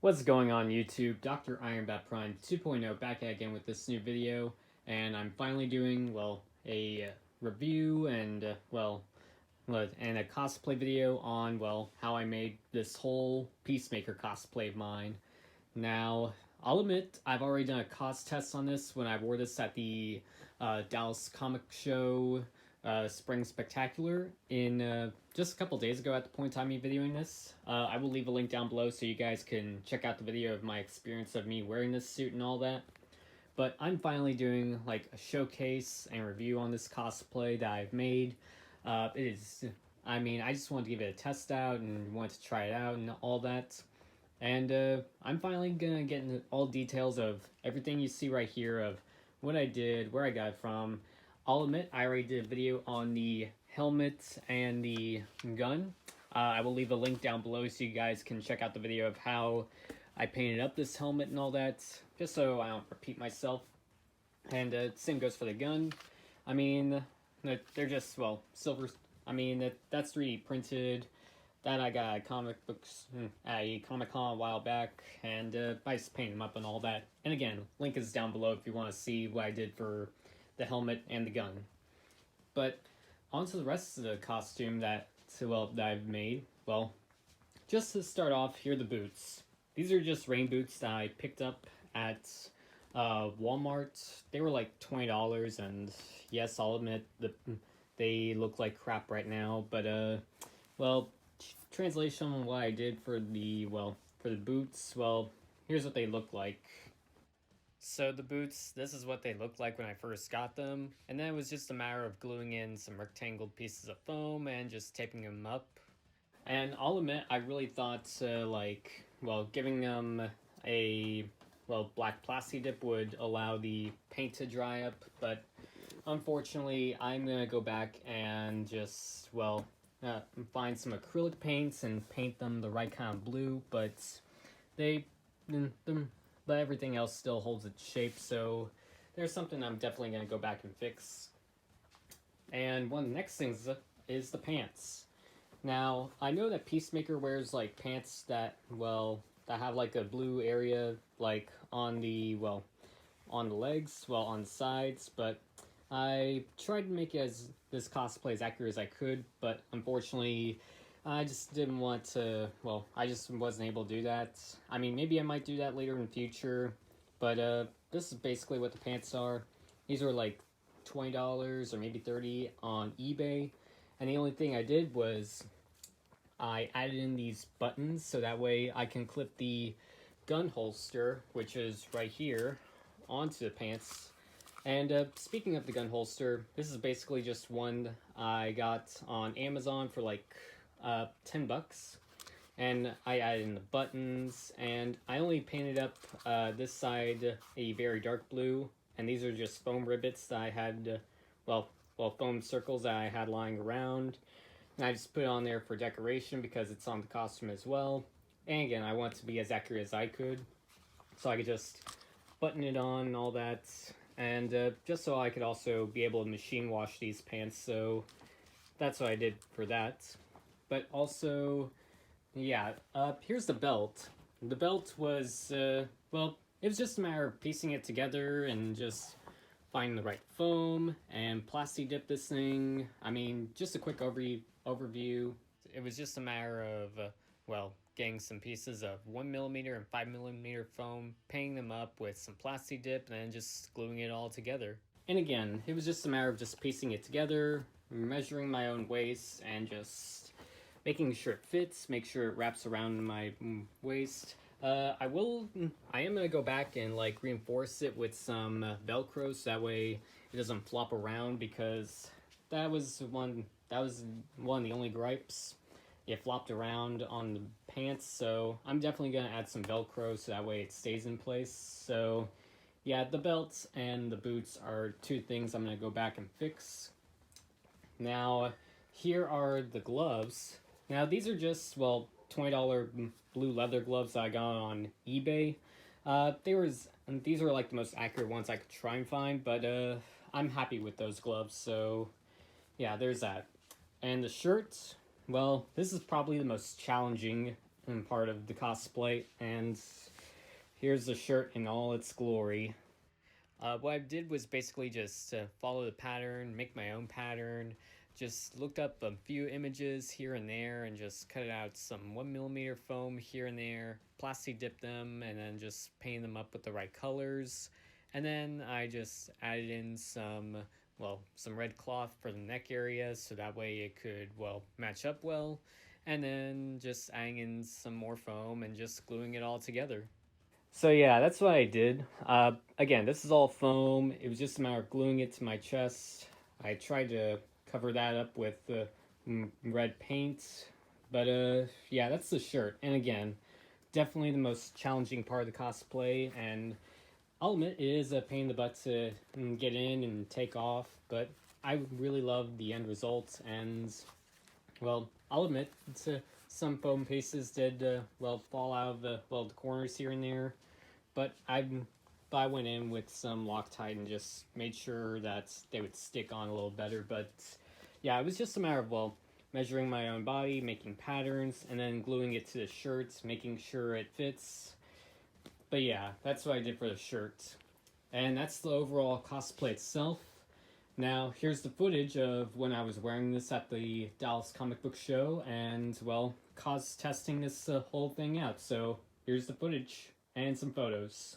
What's going on YouTube? Dr. Ironbat Prime 2.0 back again with this new video, and I'm finally doing, a review and, and a cosplay video on, how I made this whole Peacemaker cosplay of mine. Now, I'll admit, I've already done a cos test on this when I wore this at the Dallas Comic Show Spring Spectacular in just a couple days ago at the point in time me videoing this. I will leave a link down below so you guys can check out the video of my experience of me wearing this suit and all that. But I'm finally doing like a showcase and review on this cosplay that I've made. I just wanted to give it a test out and wanted to try it out and all that. And I'm finally gonna get into all details of everything you see right here of what I did, where I got it from. I'll admit, I already did a video on the helmet and the gun. I will leave a link down below so you guys can check out the video of how I painted up this helmet and all that, just so I don't repeat myself. And same goes for the gun. I mean, they're just, silver. That's 3D printed. That I got at a Comic-Con a while back, and I just painted them up and all that. And again, link is down below if you want to see what I did for the helmet and the gun. But on to the rest of the costume that I've made. Well, just to start off, here are the boots. These are just rain boots that I picked up at Walmart. They were like $20, and yes, I'll admit they look like crap right now. But translation on what I did for the boots. Well, here's what they look like. So the boots, this is what they looked like when I first got them, and then it was just a matter of gluing in some rectangle pieces of foam and just taping them up. And I'll admit, I really thought giving them a black plasti dip would allow the paint to dry up, but unfortunately I'm gonna go back and just find some acrylic paints and paint them the right kind of blue, but but everything else still holds its shape, so there's something I'm definitely going to go back and fix. And one of the next things is the pants. Now, I know that Peacemaker wears like pants that have like a blue area on the legs, on the sides, but I tried to make this cosplay as accurate as I could, but unfortunately I just didn't want to, I just wasn't able to do that. I mean, maybe I might do that later in the future, but this is basically what the pants are. These are like $20 or maybe $30 on eBay, and the only thing I did was I added in these buttons so that way I can clip the gun holster, which is right here, onto the pants. And speaking of the gun holster, this is basically just one I got on Amazon for like $10, and I added in the buttons, and I only painted up this side a very dark blue, and these are just foam ribbons that I had, foam circles that I had lying around, and I just put it on there for decoration because it's on the costume as well. And again, I want to be as accurate as I could, so I could just button it on and all that, and just so I could also be able to machine wash these pants, so that's what I did for that. But also, here's the belt. The belt was, it was just a matter of piecing it together and just finding the right foam and plasti dip this thing. I mean, just a quick overview. It was just a matter of, getting some pieces of 1mm and 5mm foam, painting them up with some plasti dip, and then just gluing it all together. And again, it was just a matter of just piecing it together, measuring my own waist, and just making sure it fits, make sure it wraps around my waist. I am gonna go back and reinforce it with some Velcro so that way it doesn't flop around, because that was one of the only gripes. It flopped around on the pants, so I'm definitely gonna add some Velcro so that way it stays in place. So yeah, the belts and the boots are two things I'm gonna go back and fix. Now, here are the gloves. Now, these are just, $20 blue leather gloves that I got on eBay. These are like the most accurate ones I could try and find, but I'm happy with those gloves, so yeah, there's that. And the shirt, this is probably the most challenging part of the cosplay, and here's the shirt in all its glory. What I did was basically just follow the pattern, make my own pattern. Just looked up a few images here and there and just cut out some 1mm foam here and there, plastic dipped them, and then just painted them up with the right colors. And then I just added in some red cloth for the neck area so that way it could, match up well. And then just adding in some more foam and just gluing it all together. So yeah, that's what I did. Again, this is all foam. It was just a matter of gluing it to my chest. I tried to cover that up with red paint, but yeah, that's the shirt. And again, definitely the most challenging part of the cosplay. And I'll admit it is a pain in the butt to get in and take off, but I really love the end result. And I'll admit some foam pieces did fall out of the corners here and there, but I went in with some Loctite and just made sure that they would stick on a little better. But yeah, it was just a matter of measuring my own body, making patterns, and then gluing it to the shirts, making sure it fits. But yeah, that's what I did for the shirt, and that's the overall cosplay itself. Now, here's the footage of when I was wearing this at the Dallas Comic Book Show and, testing this whole thing out. So, here's the footage and some photos.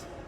pants.